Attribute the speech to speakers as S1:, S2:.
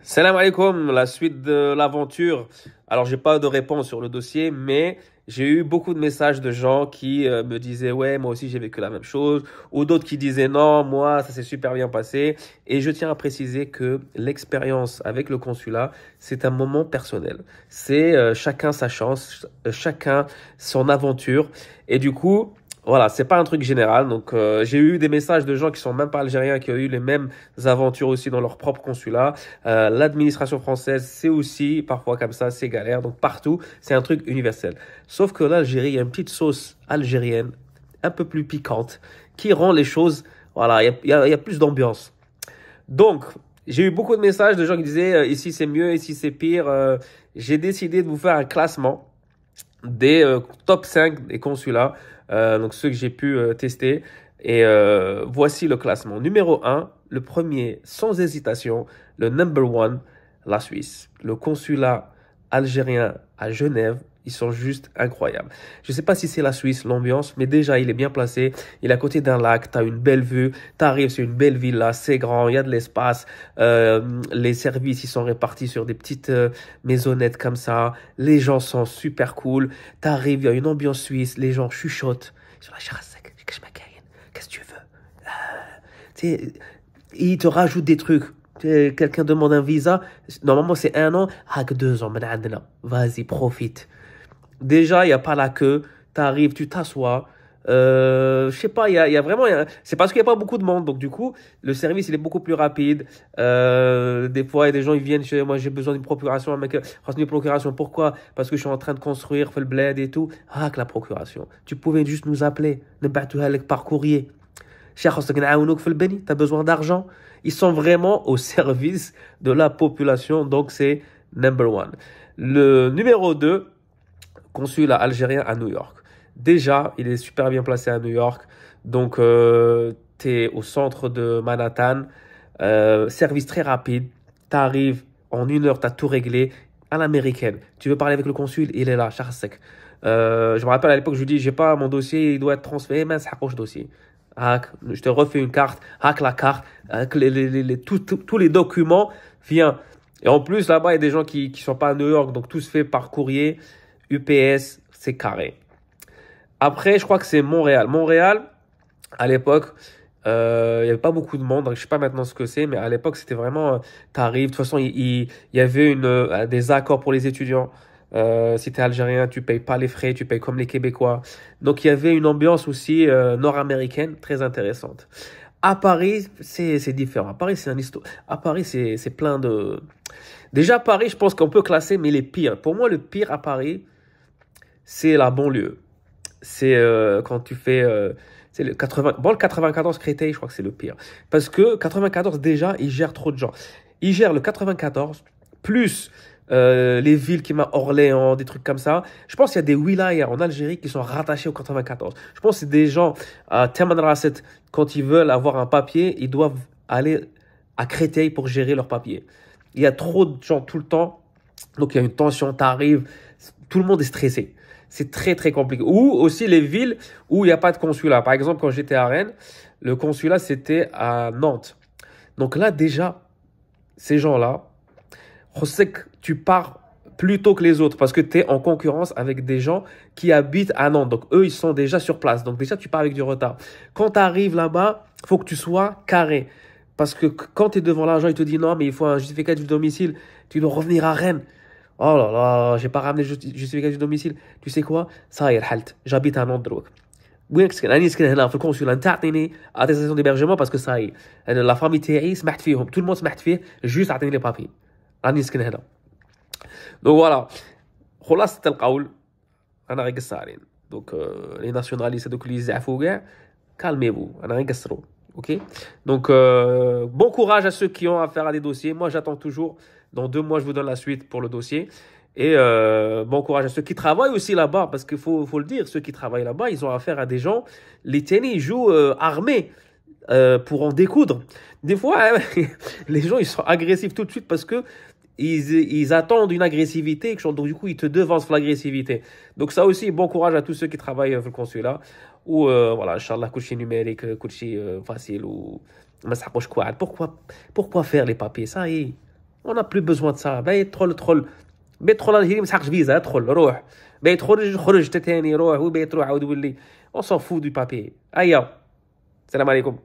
S1: Salam alaikum, la suite de l'aventure. Alors, j'ai pas de réponse sur le dossier, mais j'ai eu beaucoup de messages de gens qui me disaient, ouais, moi aussi j'ai vécu la même chose, ou d'autres qui disaient, non, moi, ça s'est super bien passé. Et je tiens à préciser que l'expérience avec le consulat, c'est un moment personnel. C'est chacun sa chance, chacun son aventure. Et du coup, voilà, c'est pas un truc général. Donc, j'ai eu des messages de gens qui sont même pas algériens, qui ont eu les mêmes aventures aussi dans leur propre consulat. L'administration française, c'est aussi parfois comme ça, c'est galère. Donc partout, c'est un truc universel. Sauf que l'Algérie, il y a une petite sauce algérienne, un peu plus piquante, qui rend les choses, voilà, il y a plus d'ambiance. Donc, j'ai eu beaucoup de messages de gens qui disaient, ici c'est mieux, ici c'est pire. J'ai décidé de vous faire un classement des top 5 des consulats, donc ceux que j'ai pu tester. Et voici le classement. Numéro un, le premier, sans hésitation, le number one, la Suisse. Le consulat algérien à Genève, ils sont juste incroyables. Je ne sais pas si c'est la Suisse, l'ambiance, mais déjà, il est bien placé. Il est à côté d'un lac, tu as une belle vue, tu arrives, c'est une belle villa, c'est grand, il y a de l'espace. Les services, ils sont répartis sur des petites maisonnettes comme ça. Les gens sont super cool. Tu arrives, il y a une ambiance suisse, les gens chuchotent. Sur la charassec, qu'est-ce que tu veux? Tu sais, ils te rajoutent des trucs. Quelqu'un demande un visa, normalement c'est 1 an, que 2 ans, vas-y, profite. Déjà, il n'y a pas la queue, tu arrives, tu t'assois. Je sais pas, il y a vraiment. C'est parce qu'il n'y a pas beaucoup de monde. Donc, du coup, le service, il est beaucoup plus rapide. Des fois, il y a des gens, ils viennent chez moi, j'ai besoin d'une procuration. Mec, une procuration, pourquoi? Parce que je suis en train de construire, fait le bled et tout. Que la procuration. Tu pouvais juste nous appeler, par courrier. T'as besoin d'argent. Ils sont vraiment au service de la population. Donc, c'est number one. Le numéro 2, consulat algérien à New York. Déjà, il est super bien placé à New York. Donc, tu es au centre de Manhattan. Service très rapide. Tu arrives en 1 heure, tu as tout réglé. À l'américaine. Tu veux parler avec le consul, il est là, Charsek. Je me rappelle à l'époque, je lui dis, j'ai pas mon dossier, il doit être transféré, mais ça approche dossier. Je te refais une carte, la carte, tous les documents, viens. Et en plus, là-bas, il y a des gens qui sont pas à New York, donc tout se fait par courrier. UPS, c'est carré. Après, je crois que c'est Montréal. Montréal, à l'époque, il n'y avait pas beaucoup de monde. Donc je ne sais pas maintenant ce que c'est, mais à l'époque, c'était vraiment, t'arrives. De toute façon, il y avait des accords pour les étudiants. Si tu es algérien, tu payes pas les frais, tu payes comme les Québécois. Donc, il y avait une ambiance aussi nord-américaine très intéressante. À Paris, c'est différent. À Paris, c'est un histoire. À Paris, c'est plein de. Déjà, Paris, je pense qu'on peut classer, mais les pires. Pour moi, le pire à Paris, c'est la banlieue. C'est quand tu fais c'est le 80 bon, le 94 Créteil, je crois que c'est le pire parce que 94 déjà, il gère trop de gens. Il gère le 94 plus les villes qui m'a Orléans, des trucs comme ça. Je pense qu'il y a des wilayas en Algérie qui sont rattachés au 94. Je pense que c'est des gens à Tamanrasset, quand ils veulent avoir un papier, ils doivent aller à Créteil pour gérer leur papier. Il y a trop de gens tout le temps, donc il y a une tension, t'arrives, tout le monde est stressé. C'est très, très compliqué. Ou aussi les villes où il n'y a pas de consulat. Par exemple, quand j'étais à Rennes, le consulat, c'était à Nantes. Donc là, déjà, ces gens-là, on sait que tu pars plus tôt que les autres parce que tu es en concurrence avec des gens qui habitent à Nantes. Donc eux, ils sont déjà sur place. Donc déjà, tu pars avec du retard. Quand tu arrives là-bas, il faut que tu sois carré. Parce que quand tu es devant l'agent, il te dit non, mais il faut un justificatif du domicile. Tu dois revenir à Rennes. Oh là là, j'ai pas ramené le justificatif du domicile. Tu sais quoi? Ça y est, halt. J'habite à Nantes دروك. وين كسكن؟ راني نسكن هنا في الكونسول. انت تعطيني اتيستاسيون ديبرجمون باسكو صاي لا فامي تاعي سمحت فيهم. tout le monde سمحت فيه. جوست عطيني لي بابي. راني نسكن هنا. دونك فوالا. خلاصة القول انا غير قصارين. دونك لي ناسيوناليست دوك اللي يزعفوا كاع calmez-vous. انا غير قصروا. Ok? Donc, bon courage à ceux qui ont affaire à des dossiers. Moi, j'attends toujours. Dans 2 mois, je vous donne la suite pour le dossier. Et bon courage à ceux qui travaillent aussi là-bas. Parce qu'il faut le dire, ceux qui travaillent là-bas, ils ont affaire à des gens. Les tennis, ils jouent armés pour en découdre. Des fois, les gens, ils sont agressifs tout de suite parce que ils attendent une agressivité. Donc, du coup, ils te devancent l'agressivité. Donc, ça aussi, bon courage à tous ceux qui travaillent dans le consulat. Ou, voilà, Inch'Allah, coucher numérique, coucher facile. Ou... Pourquoi faire les papiers? Ça y est. On n'a plus besoin de ça. باغي تدخل بيدخل الجيري ما يسحقش فيزا ادخل روح باغي تخرج خرج تاني روح وباغي تروح عاود ولي. On s'en fout du papier. Aïe. Salam alaikum.